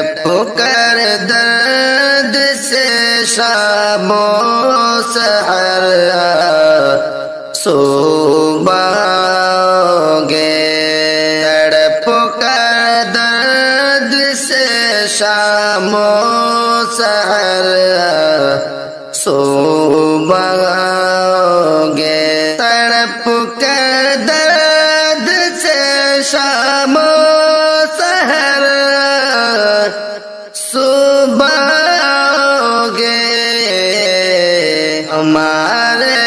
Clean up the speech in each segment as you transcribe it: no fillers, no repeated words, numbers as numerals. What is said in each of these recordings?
کر درد سے شام و سحر صبح ہوگے، تڑپ کر درد سے شام و سحر صبح ہوگے، تڑپ کر درد سے شام و سحر صبح ہوگے۔ ہمارے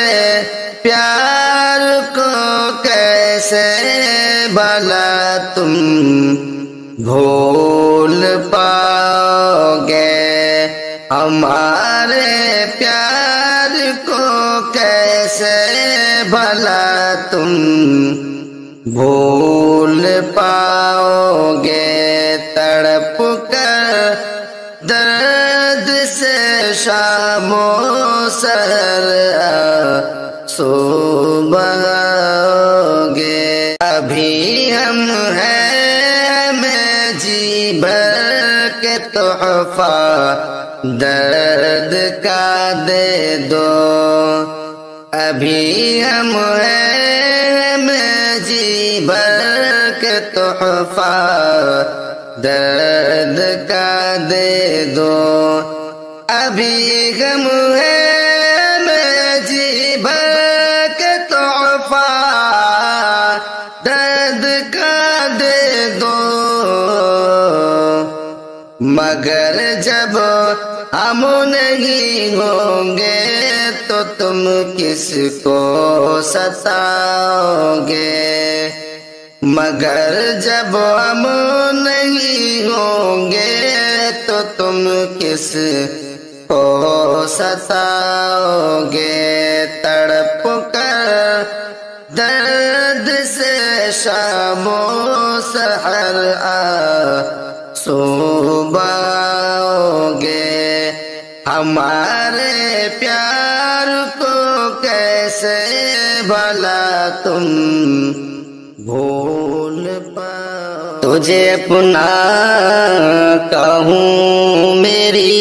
پیار کو کیسے بھلا تم بھول پاؤ گے، ہمارے پیار کو کیسے بھلا تم بھول پاؤ گے، تڑپ کر درد سے شام و سحر صبح ہوگے۔ ابھی ہم ہیں ہمیں جی بھر کے تحفہ درد کا دے دو، ابھی ہم ہیں ہمیں جی بھر کے تحفہ درد کا دے دو، ابھی غم ہے ہمیں جی بھر کے تحفہ درد کا دے دو، مگر جب ہم نہیں ہوں گے تو تم کس کو ستاؤ گے، مگر جب ہم نہیں ہوں گے تو تم کس کو ستاؤ گے، تڑپ کر درد سے شام و سحر صبح ہوگے، ہمارے پیار کو کیسے بھلا تم بھول پاؤ۔ تجھے اپنا کہوں میری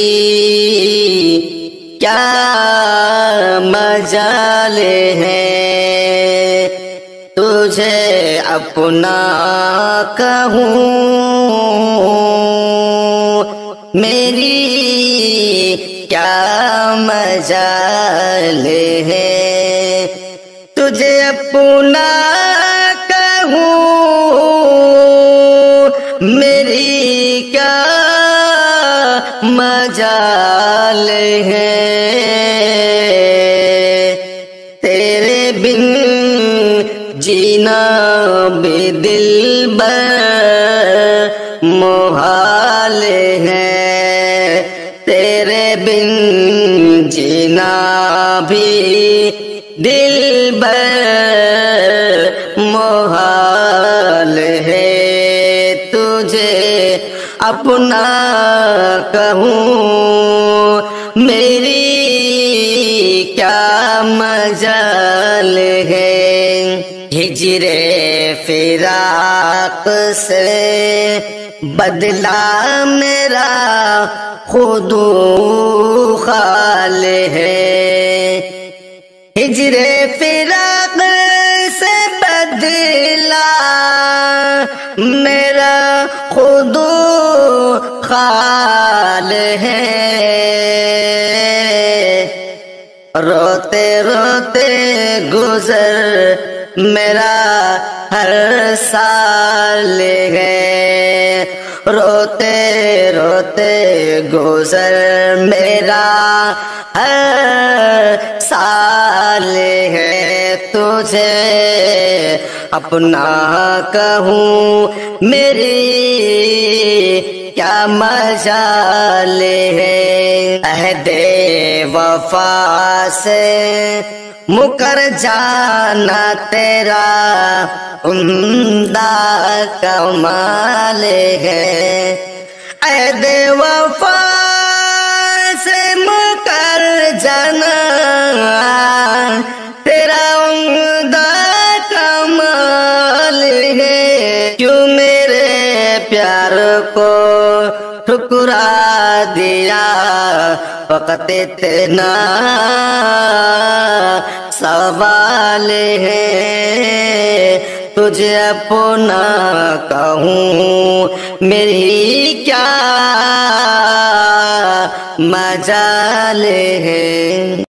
کیا مجال ہے، تجھے اپنا کہوں میری کیا مجال ہے، تجھے اپنا کہوں میری کیا مجال ہے، تیرے بن جینا بھی دلبر محال ہے، تیرے بن جینا بھی دلبر محال ہے، تجھے اپنا کہوں میری کیا مجال ہے، ہجر فراق سے بدلا میرا خود خال ہے، ہجر فراق سے بدلا میرا خود خال ہے، روتے روتے گزر میرا ہر سال ہے، روتے روتے گزر میرا ہر سال ہے، تجھے اپنا کہوں میری کیا مجال ہے، عہد وفا سے مکر جانا تیرا عمدہ کمال ہے، عہد وفا سے مکر جانا تیرا عمدہ کمال ہے، کیوں میرے پیار کو ٹھکرا دیا، فقط اتنا سوال ہے تجھے اپنا کہوں میری کیا مجال ہے۔